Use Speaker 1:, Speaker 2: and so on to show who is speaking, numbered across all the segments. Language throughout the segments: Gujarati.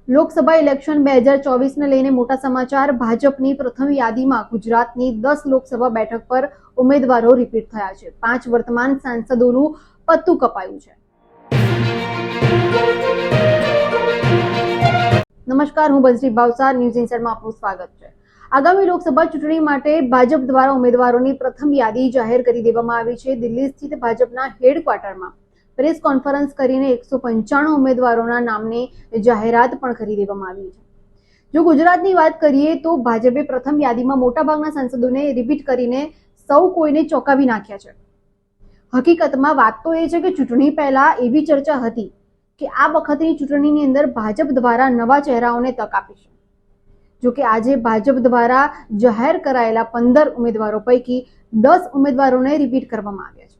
Speaker 1: લોકસભા ઇલેક્શન 2024 ને લઈને મોટા સમાચાર। ભાજપની પ્રથમ યાદીમાં ગુજરાતની 10 લોકસભા બેઠક પર ઉમેદવારો રિપીટ થયા છે। 5 વર્તમાન સાંસદોનું પત્તું કપાયું છે। નમસ્કાર, હું બનશ્રી ભાવસાર, ન્યૂઝ ઇન્સાઇડમાં આપનું સ્વાગત છે। આગામી લોકસભા ચૂંટણી માટે ભાજપ દ્વારા ઉમેદવારોની પ્રથમ યાદી જાહેર કરી દેવામાં આવી છે। દિલ્હી સ્થિત ભાજપના હેડક્વાર્ટરમાં પ્રેસ કોન્ફરન્સ કરીને 195 ઉમેદવારોના નામની જાહેરાત પણ કરી દેવામાં આવી છે। જો ગુજરાતની વાત કરીએ તો ભાજપે પ્રથમ યાદીમાં મોટાભાગના સાંસદોને રિપીટ કરીને સૌ કોઈને ચોંકાવી નાખ્યા છે। હકીકતમાં વાત તો એ છે કે ચૂંટણી પહેલા એવી ચર્ચા હતી કે આ વખતની ચૂંટણીની અંદર ભાજપ દ્વારા નવા ચહેરાઓને તક આપી છે। જો કે આજે ભાજપ દ્વારા જાહેર કરાયેલા 15 ઉમેદવારો પૈકી 10 ઉમેદવારોને રિપીટ કરવામાં આવ્યા છે,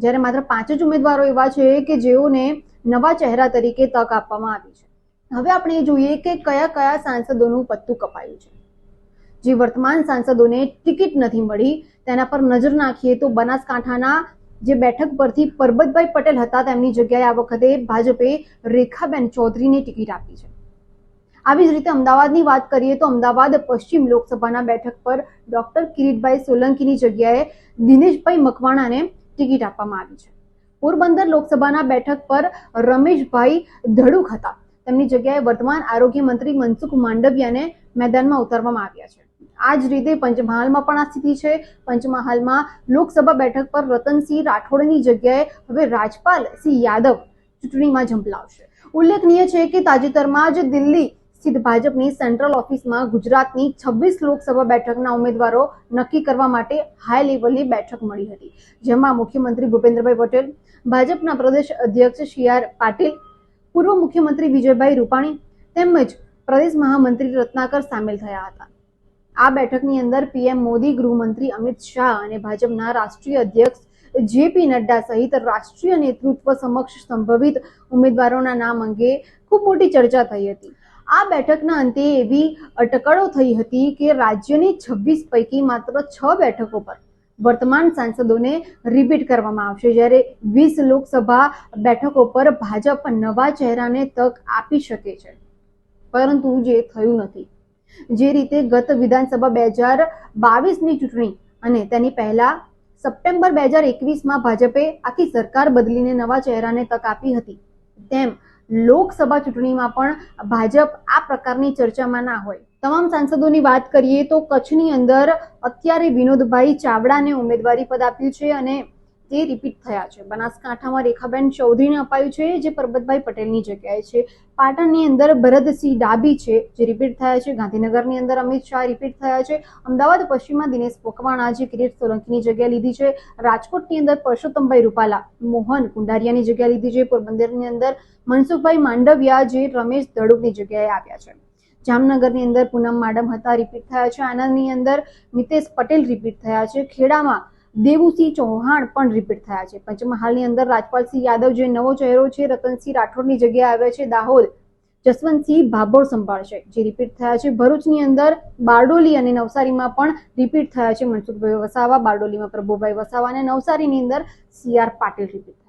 Speaker 1: જ્યારે માત્ર 5 જ ઉમેદવારો એવા છે કે જેઓને નવા ચહેરા તરીકે તક આપવામાં આવી છે। હવે આપણે જોઈએ કે કયા કયા સાંસદોનું પત્તું કપાયું છે। જે વર્તમાન સાંસદોને ટિકિટ નથી મળી તેના પર નજર નાખીએ તો બનાસકાંઠાના જે બેઠક પરથી પરબતભાઈ પટેલ હતા તેમની જગ્યાએ આ વખતે ભાજપે રેખાબેન ચૌધરીને ટિકિટ આપી છે। આવી જ રીતે અમદાવાદની વાત કરીએ તો અમદાવાદ પશ્ચિમ લોકસભાના બેઠક પર ડોક્ટર કિરીટભાઈ સોલંકીની જગ્યાએ દિનેશભાઈ મકવાણાને ટિકિટ આપવામાં આવી છે। પોરબંદર લોકસભાના બેઠક પર રમેશભાઈ ધડુક હતા, તેમની જગ્યાએ વર્તમાન આરોગ્ય મંત્રી મનસુખ માંડવિયાને મેદાનમાં ઉતારવામાં આવ્યા છે। આ જ રીતે પંચમહાલમાં પણ આ સ્થિતિ છે। પંચમહાલમાં લોકસભા બેઠક પર રતનસિંહ રાઠોડની જગ્યાએ હવે રાજપાલ સિંહ યાદવ ચૂંટણીમાં ઝંપલાવશે। ઉલ્લેખનીય છે કે તાજેતરમાં જ દિલ્હી સ્થિત ભાજપની સેન્ટ્રલ ઓફિસમાં ગુજરાતની 26 લોકસભા બેઠકના ઉમેદવારો નક્કી કરવા માટે હાઈ લેવલની બેઠક મળી હતી, જેમાં મુખ્યમંત્રી ભૂપેન્દ્રભાઈ પટેલ, ભાજપના પ્રદેશ અધ્યક્ષ સી.આર. પાટીલ, પૂર્વ મુખ્યમંત્રી વિજયભાઈ રૂપાણી તેમજ પ્રદેશ મહામંત્રી રત્નાકર સામેલ થયા હતા। આ બેઠકની અંદર પીએમ મોદી, ગૃહમંત્રી અમિત શાહ અને ભાજપના રાષ્ટ્રીય અધ્યક્ષ જેપી નડ્ડા સહિત રાષ્ટ્રીય નેતૃત્વ સમક્ષ સંભવિત ઉમેદવારોના નામ અંગે ખૂબ મોટી ચર્ચા થઈ હતી। આ બેઠકના અંતે એવી અટકળો થઈ હતી કે રાજ્યની 26 પૈકી માત્ર 6 બેઠકો પર વર્તમાન સાંસદોને રિપીટ કરવામાં આવશે, જ્યારે 20 લોકસભા બેઠકો પર ભાજપ નવા ચહેરાને તક આપી શકે છે, પરંતુ જે થયું નથી। જે રીતે ગત વિધાનસભા 2022ની ચૂંટણી અને તેની પહેલા સપ્ટેમ્બર 2021માં ભાજપે આખી સરકાર બદલીને નવા ચહેરાને તક આપી હતી, તેમ લોકસભા ચૂંટણીમાં પણ ભાજપ આ પ્રકારની ચર્ચામાં ના હોય। તમામ સાંસદોની વાત કરીએ તો કચ્છની અંદર અત્યારે વિનોદભાઈ ચાવડાને ઉમેદવારી પદ આપ્યું છે અને તે રિપીટ થયા છે। બનાસકાંઠામાં રેખાબેન ચૌધરીને અપાયું છે, જે પરબતભાઈ પટેલની જગ્યાએ છે। પાટણની અંદર ભરતસિંહ ડાભી છે, જે રિપીટ થયા છે। ગાંધીનગરની અંદર અમિત શાહ રિપીટ થયા છે। અમદાવાદ પશ્ચિમમાં દિનેશ મકવાણા, જે કિરીટ સોલંકીની જગ્યા લીધી છે। રાજકોટની અંદર પરસોત્તમભાઈ રૂપાલા મોહન કુંડારિયાની જગ્યા લીધી છે। પોરબંદરની અંદર મનસુખભાઈ માંડવિયા, જે રમેશ ધડુકની જગ્યાએ આવ્યા છે। જામનગરની અંદર પૂનમ માડમ હતા, રિપીટ થયા છે। આણંદની અંદર મિતેશ પટેલ રિપીટ થયા છે। ખેડામાં દેવુસિંહ ચૌહાણ પણ રિપીટ થયા છે। પંચમહાલની અંદર રાજપાલસિંહ યાદવ, જે નવો ચહેરો છે, રતનસિંહ રાઠોડની જગ્યાએ આવ્યા છે। દાહોદ જસવંતસિંહ ભાભોર સંભાળશે, જે રિપીટ થયા છે। ભરૂચની અંદર બારડોલી અને નવસારીમાં પણ રિપીટ થયા છે। મનસુખભાઈ વસાવા, બારડોલીમાં પ્રભુભાઈ વસાવા અને નવસારીની અંદર સી.આર. પાટીલ રિપીટ